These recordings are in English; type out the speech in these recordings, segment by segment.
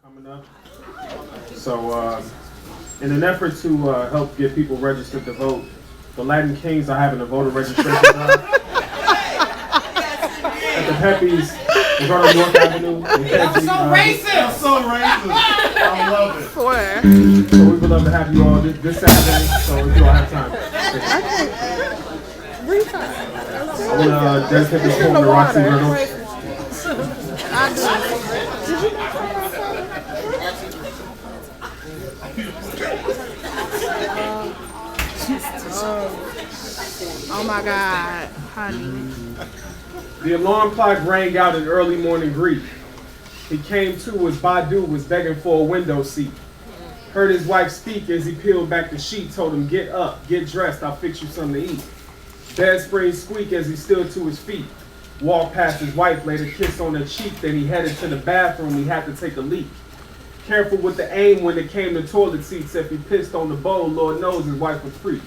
coming up. So, in an effort to help get people registered to vote, the Latin Kings are having a voter registration drive at the Peppies in front of North Avenue. That's so racist! That's so racist! I love it. So we would love to have you all this Saturday, so if you all have time. I want to dedicate this poem to Roxy Reynolds. Oh my God, honey. The alarm clock rang out in early morning grief. He came to as Badu was begging for a window seat. Heard his wife speak as he peeled back the sheet, told him, "Get up, get dressed, I'll fix you something to eat." Bed springs squeak as he stood to his feet. Walked past his wife, laid a kiss on her cheek, then he headed to the bathroom, he had to take a leak. Careful with the aim when it came to toilet seats, if he pissed on the bowl, Lord knows his wife would freak.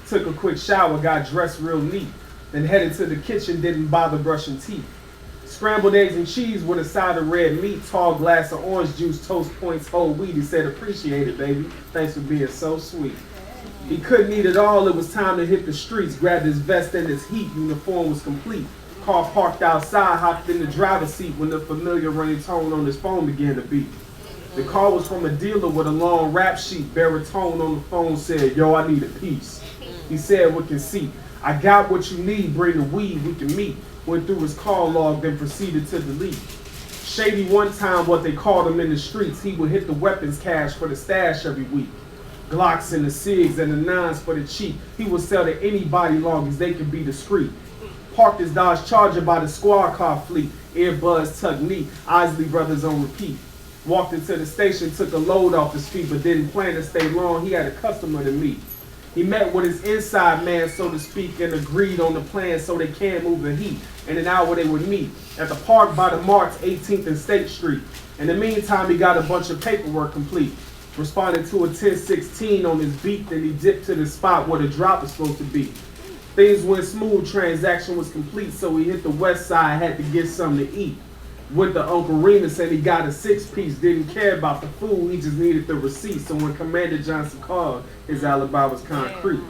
Took a quick shower, got dressed real neat, then headed to the kitchen, didn't bother brushing teeth. Scrambled eggs and cheese with a side of red meat, tall glass of orange juice, toast points, whole wheat. He said, "Appreciate it, baby. Thanks for being so sweet." He couldn't eat it all, it was time to hit the streets. Grabbed his vest and his heat, uniform was complete. Car parked outside, hopped in the driver's seat when the familiar ringtone on his phone began to beep. The call was from a dealer with a long rap sheet. Baritone on the phone said, "Yo, I need a piece." He said with conceit, "I got what you need, bring the weed, we can meet." Went through his call log, then proceeded to delete. Shady one time, what they called him in the streets. He would hit the weapons cache for the stash every week. Glocks and the SIGs and the 9s for the cheap. He would sell to anybody long as they could be discreet. Parked his Dodge Charger by the squad car fleet. Earbuds tucked neat, Isley Brothers on repeat. Walked into the station, took a load off his feet, but didn't plan to stay long. He had a customer to meet. He met with his inside man, so to speak, and agreed on the plan so they can move the heat. In an hour they would meet at the park by the Marks, 18th and State Street. In the meantime, he got a bunch of paperwork complete. Responded to a 1016 on his beat, then he dipped to the spot where the drop was supposed to be. Things went smooth, transaction was complete, so he hit the west side, had to get something to eat. Went to Uncle Remus, said he got a 6-piece, didn't care about the food, he just needed the receipt. So when Commander Johnson called, his alibi was concrete.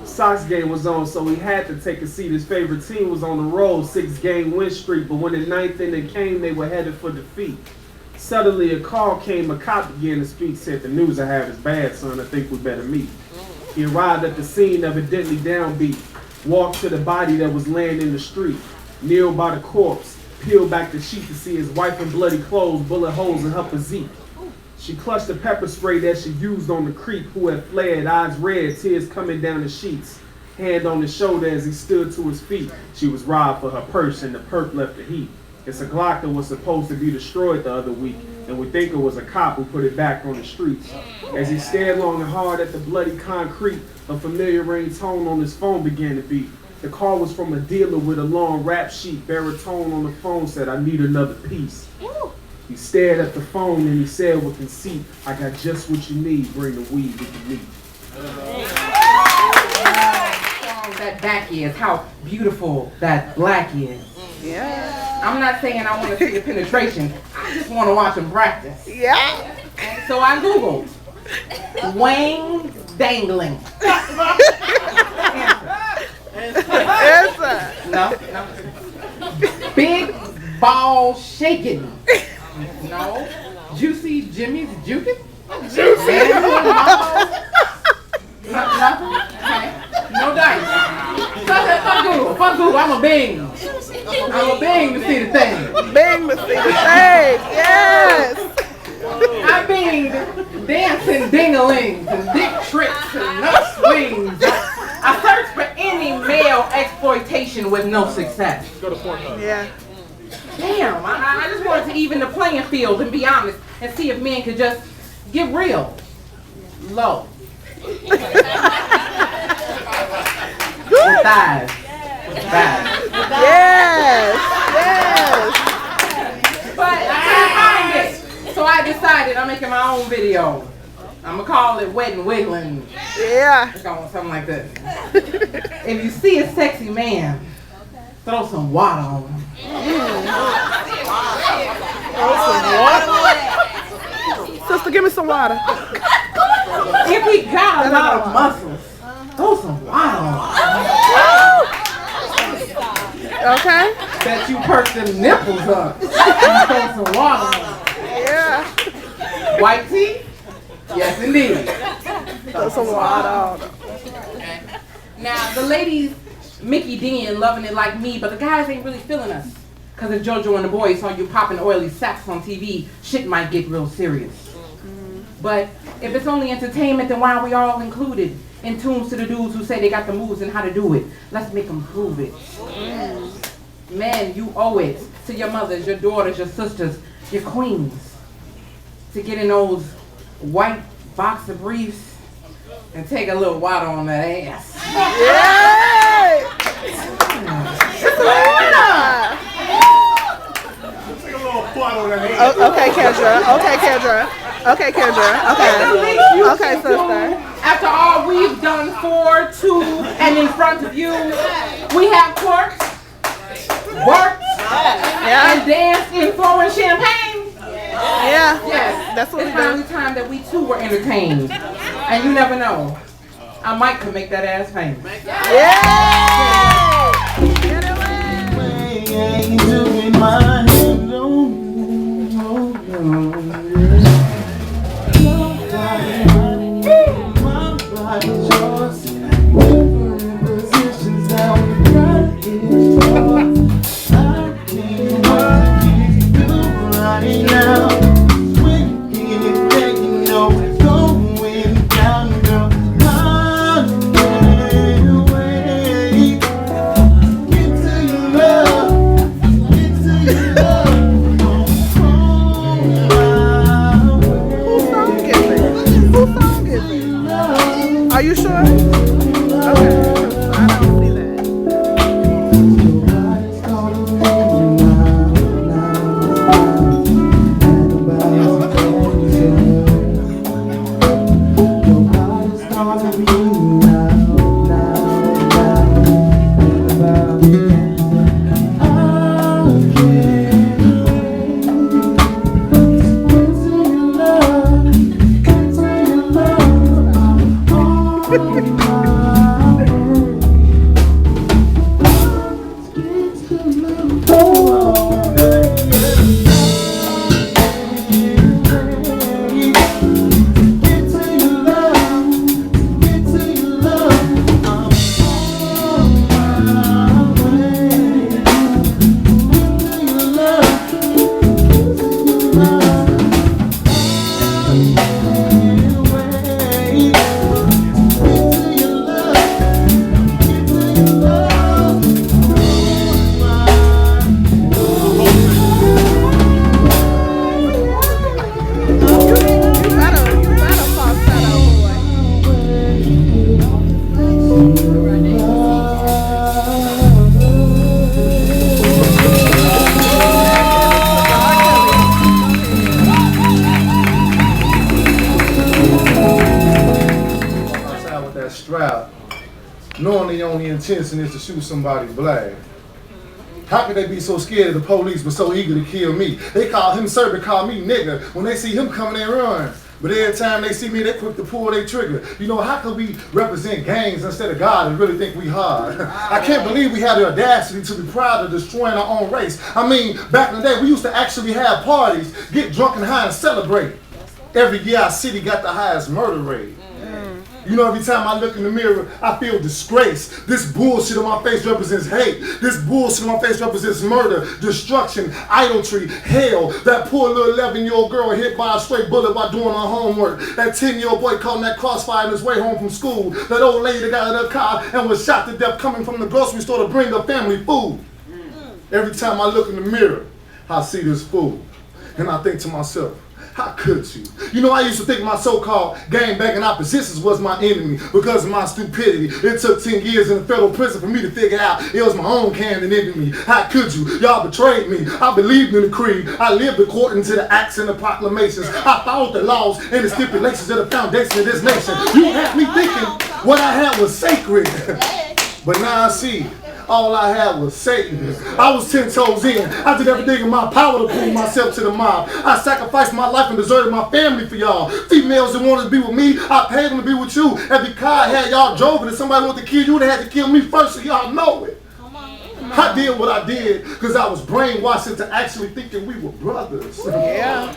Sox game was on, so he had to take a seat. His favorite team was on the road, 6-game win streak, but when the 9th inning came, they were headed for defeat. Suddenly a call came, a cop began to speak, said, "The news I have is bad, son, I think we better meet." He arrived at the scene, evidently downbeat. Walked to the body that was laying in the street. Kneeled by the corpse. Peeled back the sheet to see his wife in bloody clothes, bullet holes in her physique. She clutched the pepper spray that she used on the creep who had fled, eyes red, tears coming down the sheets. Hand on his shoulder as he stood to his feet. She was robbed for her purse and the perp left the heat. It's a Glock that was supposed to be destroyed the other week, and we think it was a cop who put it back on the streets. As he stared long and hard at the bloody concrete, a familiar ringtone on his phone began to beat. The call was from a dealer with a long rap sheet. Baritone on the phone said, "I need another piece." He stared at the phone and he said with conceit, "I got just what you need, bring the weed with the meat." That back is, how beautiful that black is. Yeah. I'm not saying I want to see the penetration. I just want to watch him practice. Yeah. And so I Googled Wang dangling. Answer. No. Big ball shaking. No. Juicy Jimmy's juking. Juicy. Nothing. Okay. No dice. Fuck Google. I'm a Bing. I'm a Bing to see the thing. Bing to see the thing. Yes. I binged dancing ding-a-lings and dick tricks and nut swings. I searched for any male exploitation with no success. Go to Pornhub. Yeah. Damn, I just wanted to even the playing field and be honest and see if men could just get real. Low. With thighs. Yes. Yes. But I couldn't find it. So I decided I'm making my own video. I'm gonna call it Wet and Wiggling. Yeah. I want something like this. If you see a sexy man, throw some water on him. Throw some water. some water. If he got a lot of muscles, throw some water on. Okay. Bet you perk them nipples up. You throw some water on. Yeah. White tea? Yes, indeed. Throw some water on. Now, the ladies, Mickey D and loving it like me, but the guys ain't really feeling us. Because if JoJo and the boys saw you popping oily sacks on TV, shit might get real serious. But if it's only entertainment, then why are we all included? In tunes to the dudes who say they got the moves and how to do it. Let's make them prove it. Men, you owe it to your mothers, your daughters, your sisters, your queens to get in those white boxer briefs and take a little water on that ass. Yay! Take a little fun on that. Okay, Kendra. Okay, Kendra. Okay, Kendra. Okay. Okay, sister. After all we've done for, to, and in front of you, we have twerked, worked, and danced in flowing champagne. Yeah. Yes, That's what we it's finally do. time that we too were entertained. And you never know, I might could make that ass famous. Yeah. Get it away. Are you sure? Okay. I don't see that. Knowing the only intention is to shoot somebody black. How could they be so scared of the police but so eager to kill me? They call him sir, they call me nigga. When they see him coming, they run. But every time they see me, they quick to pull their trigger. You know, how could we represent gangs instead of God and really think we hard? I can't believe we had the audacity to be proud of destroying our own race. I mean, back in the day, we used to actually have parties, get drunk and high and celebrate. Every year, our city got the highest murder rate. You know, every time I look in the mirror, I feel disgrace. This bullshit on my face represents hate. This bullshit on my face represents murder, destruction, idolatry, hell. That poor little 11-year-old girl hit by a stray bullet while doing her homework. That 10-year-old boy caught in that crossfire on his way home from school. That old lady that got in her car and was shot to death coming from the grocery store to bring her family food. Every time I look in the mirror, I see this fool. And I think to myself, how could you? You know, I used to think my so-called gang-banging oppositions was my enemy because of my stupidity. It took 10 years in a federal prison for me to figure out it was my own can that envied me. How could you? Y'all betrayed me. I believed in the creed. I lived according to the acts and the proclamations. I followed the laws and the stipulations of the foundation of this nation. You had me thinking what I had was sacred. But now I see all I had was Satan. I was 10 toes in. I did everything in my power to prove myself to the mob. I sacrificed my life and deserted my family for y'all. Females that wanted to be with me, I paid them to be with you. Every car I had y'all drove it. If somebody wanted to kill you, they had to kill me first so y'all know it. I did what I did because I was brainwashed into actually thinking we were brothers. Yeah.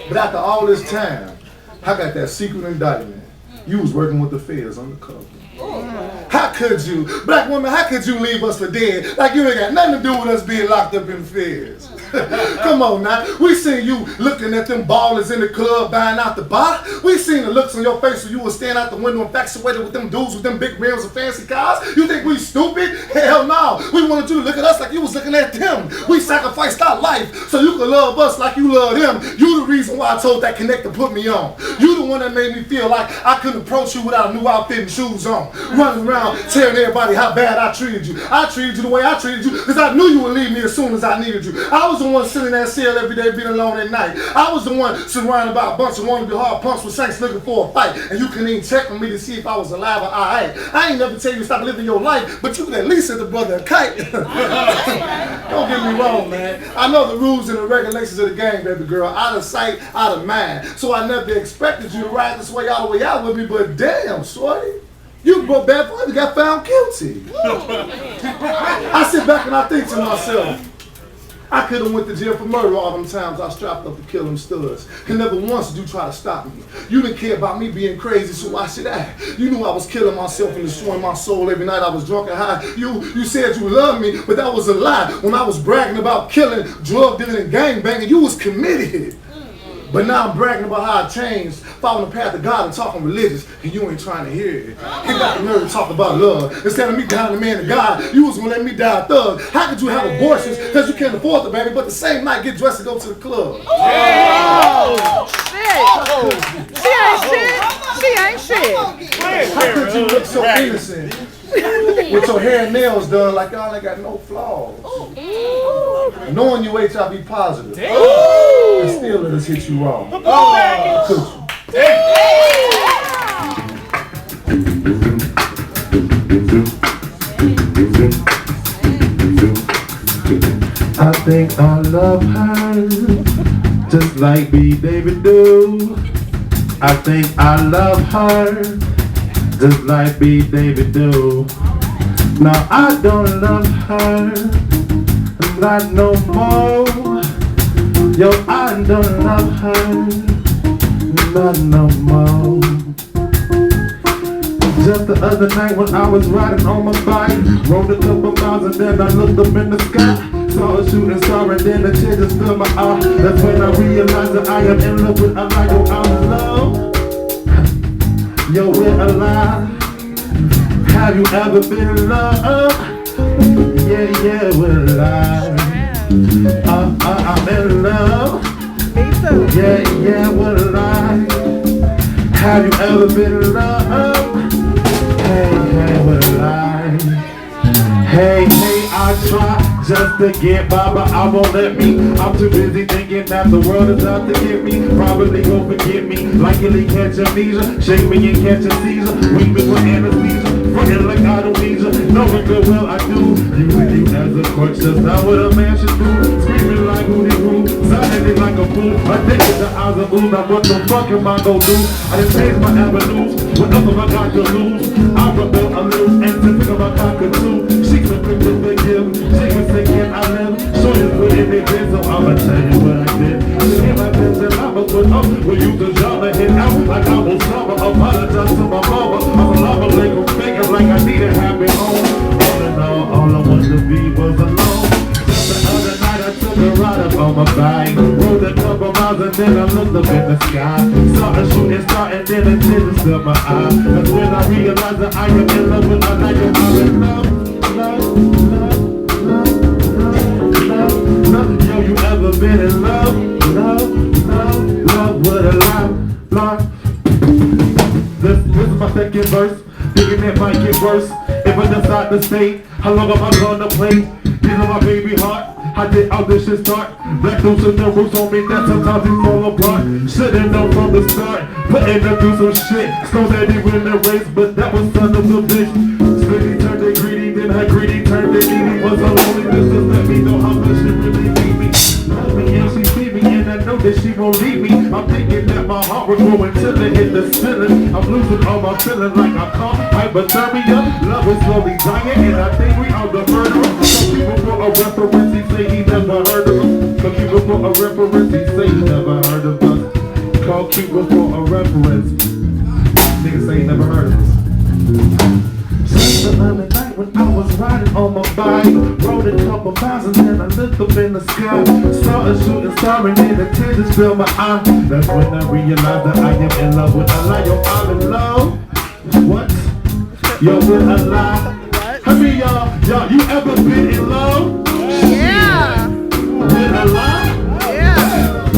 But after all this time, I got that secret indictment. You was working with the feds undercover. How could you, black woman, how could you leave us for dead? Like you ain't got nothing to do with us being locked up in the feds. Come on now. We seen you looking at them ballers in the club buying out the bar. We seen the looks on your face when you was standing out the window infatuated with them dudes with them big rims and fancy cars. You think we stupid? Hell no. We wanted you to look at us like you was looking at them. We sacrificed our life so you could love us like you love them. You the reason why I told that connect to put me on. You the one that made me feel like I couldn't approach you without a new outfit and shoes on. Running around telling everybody how bad I treated you. I treated you the way I treated you because I knew you would leave me as soon as I needed you. I was the one sitting in that cell every day being alone at night. I was the one surrounded by a bunch of wannabe hard punks with saints looking for a fight. And you couldn't even check on me to see if I was alive or alright. I ain't never tell you to stop living your life, but you could at least send the brother a kite. Don't get me wrong, man. I know the rules and the regulations of the game, baby girl. Out of sight, out of mind. So I never expected you to ride this way all the way out with me, but damn, shorty. You broke bad boy, you got found guilty. I sit back and I think to myself, I could have went to jail for murder all them times I strapped up to kill them studs. And never once did you try to stop me. You didn't care about me being crazy, so why should I? You knew I was killing myself and destroying my soul every night I was drunk and high. You said you loved me, but that was a lie. When I was bragging about killing, drug dealing, and gang banging, you was committed. But now I'm bragging about how I changed, following the path of God and talking religious, and you ain't trying to hear it. You got the nerve to talk about love. Instead of me dying the man of God, you was gonna let me die a thug. How could you have abortions because you can't afford the baby, but the same night get dressed to go to the club? Oh, shit. She ain't shit. How could you look so innocent with your hair and nails done like y'all ain't got no flaws? Knowing you HIV positive, and still let us hit you wrong. I think I love her just like B David do. I think I love her just like B David do. Now I don't love her not no more. Yo, I don't love her not no more. Just the other night when I was riding on my bike, rode a couple miles and then I looked up in the sky. Saw a shooting star and then the tear just filled my eye. That's when I realized that I am in love with a light. Yo, I'm in love. Yo, we're alive. Have you ever been in love? Yeah, we're alive. I'm in love. Me too. Yeah, we're alive. Have you ever been in love? Hey, we're alive. Hey, I try just to get by, but I won't let me. I'm too busy thinking that the world is out to get me. Probably gon' forget me, like Lili catch amnesia. Shake me and catch a seizure. Weak me with anesthesia. Frontin' like I don't need you. Knowing good well I do. Using you as a crutch, just not what a man should do. Screaming like Hootie Hoo, sounding like a fool. Addicted to eyes of blue, now what the fuck am I gon' do? I done changed my avenues, whatever I got to lose. I rebel a little and to think of my cockatoo. She can quick to forgive, she can say can I live? So you put in their bed, so I'ma tell you what I did. She hit my best and I'ma put up with you the job and hit out like I was summer. Apologize to my mama, I'm a lava lake of fingers like I need a happy home. All in all I wanted to be was alone. The other night I took a ride up on my bike, rode a couple miles and then I looked up in the sky. Saw a shooting star and then a tear just filled my eye. That's when I realized that I am in love with a light. I'm in love. Yo, you ever been in love? Love with a love. This is my second verse. Thinking it might get worse if I decide to stay. How long am I gonna play? These are my baby heart. How did all this shit start? Black dudes and the roots on me that sometimes we fall apart. Should've known from the start. Putting them through some shit. Snow that he win the race, but that was son of a bitch. Smitty turned to greedy, then her greedy turned to me. that she won't leave me. I'm thinking that my heart will grow until it hit the ceiling. I'm losing all my feeling like I caught hypothermia. Love is slowly dying, and I think we are the murderer. Some people for a reference, he say he never heard of us. Some people for a reference, he say he never heard of us. Call Cuba for a reference. Niggas say he never heard of us. Just the other night when I was riding on my bike, rode a couple miles and then I looked up in the sky. Saw a shooting star and then the tears filled my eye. That's when I realized that I am in love with a lie. Yo, I'm in love. What? Yo, with a lie. I mean, y'all, you ever been in love? Yeah. With a lie? Yeah.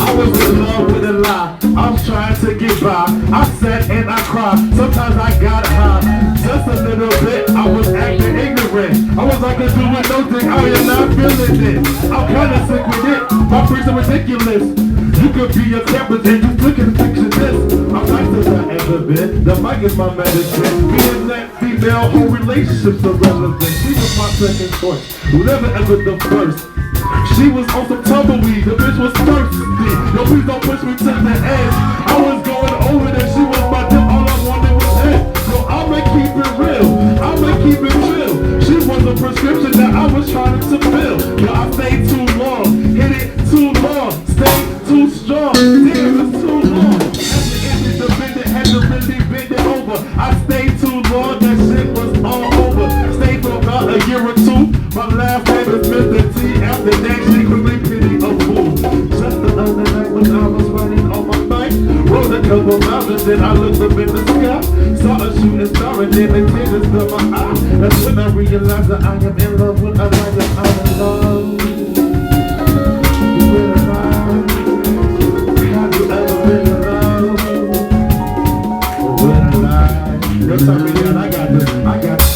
I was in love with a lie. I was trying to get by. I sat and I cried. Sometimes I got high. Just a little bit. I was acting ignorant. I was like a dude with no dick. I am not feeling it. I'm kinda sick with it. My freaks are ridiculous. You could be a campus and you look and picture this. I'm nice as I ever been. The mic is my medicine. Me and that female, whole relationship's irrelevant. She was my second choice. Whoever ever the first. She was on some tumbleweed, the bitch was thirsty. Yo, please don't push me to the edge. I was going over there, she was my dip, all I wanted was head. So I'ma keep it real, I'ma keep it real. She was a prescription that I was trying to fill. Yo, I stayed too long, hit it too long, stayed too strong. Damn, it's too long. Had to really bend it over. I stayed too long, that shit was all over. Stayed for about a year or two. My last name is Mr. T. After that, she quickly pity a fool. Just the other night when I was running on my bike, rode a couple miles and then I looked up in the sky. Saw a shooting star and then the tears filled my eye. That's when I realized that I am in love with a lie. That I'm in love with a lie. Have you ever been in love with a lie? Yo, tell me that I got this. I got this.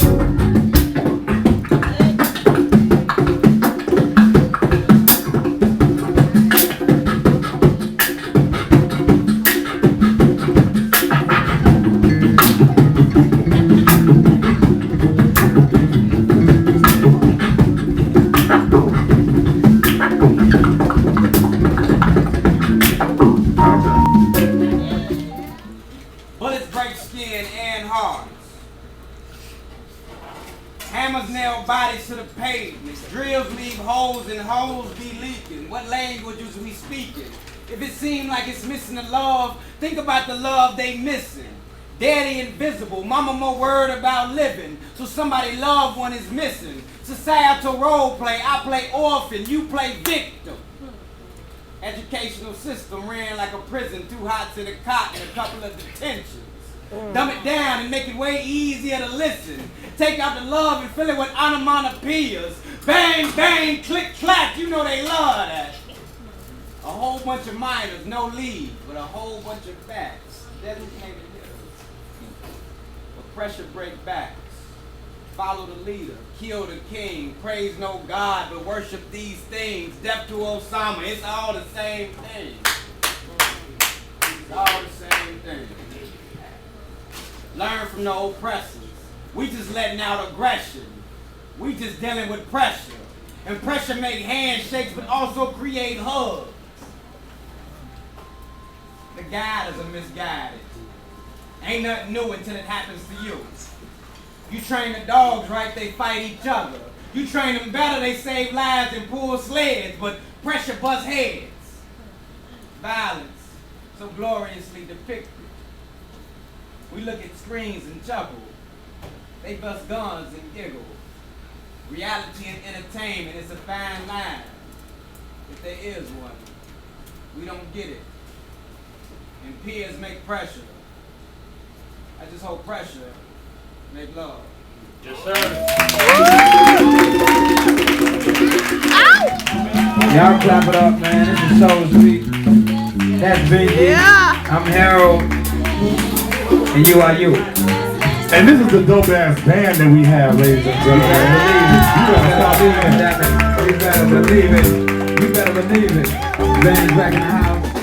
Bullets break skin and hearts. Hammers nail bodies to the pavement. Drills leave holes and holes be leaking. What languages we speaking? If it seems like it's missing the love, think about the love they missing. Daddy invisible, mama more worried about living, so somebody loved one is missing. Societal role play, I play orphan, you play victim. Educational system ran like a prison, too hot to the cot and a couple of detentions. Dumb it down and make it way easier to listen. Take out the love and fill it with onomatopoeias. Bang, bang, click, clack, you know they love that. A whole bunch of minors, no lead, but a whole bunch of facts. Designated hitters. But pressure break backs. Follow the leader, kill the king, praise no God, but worship these things. Death to Osama, it's all the same thing. It's all the same thing. Learn from the oppressors. We just letting out aggression. We just dealing with pressure. And pressure make handshakes, but also create hugs. The guiders are misguided. Ain't nothing new until it happens to you. You train the dogs right, they fight each other. You train them better, they save lives and pull sleds, but pressure bust heads. Violence, so gloriously depicted. We look at screens and chuckle. They bust guns and giggle. Reality and entertainment is a fine line. If there is one, we don't get it. And peers make pressure. I just hope pressure make love. Yes, sir. Y'all clap it up, man. This is SoulSpeak. That's Vinky. Yeah. I'm Harold. And you are you. And this is the dope ass band that we have, ladies and gentlemen. You better believe it. You better believe it. Band's back in the house.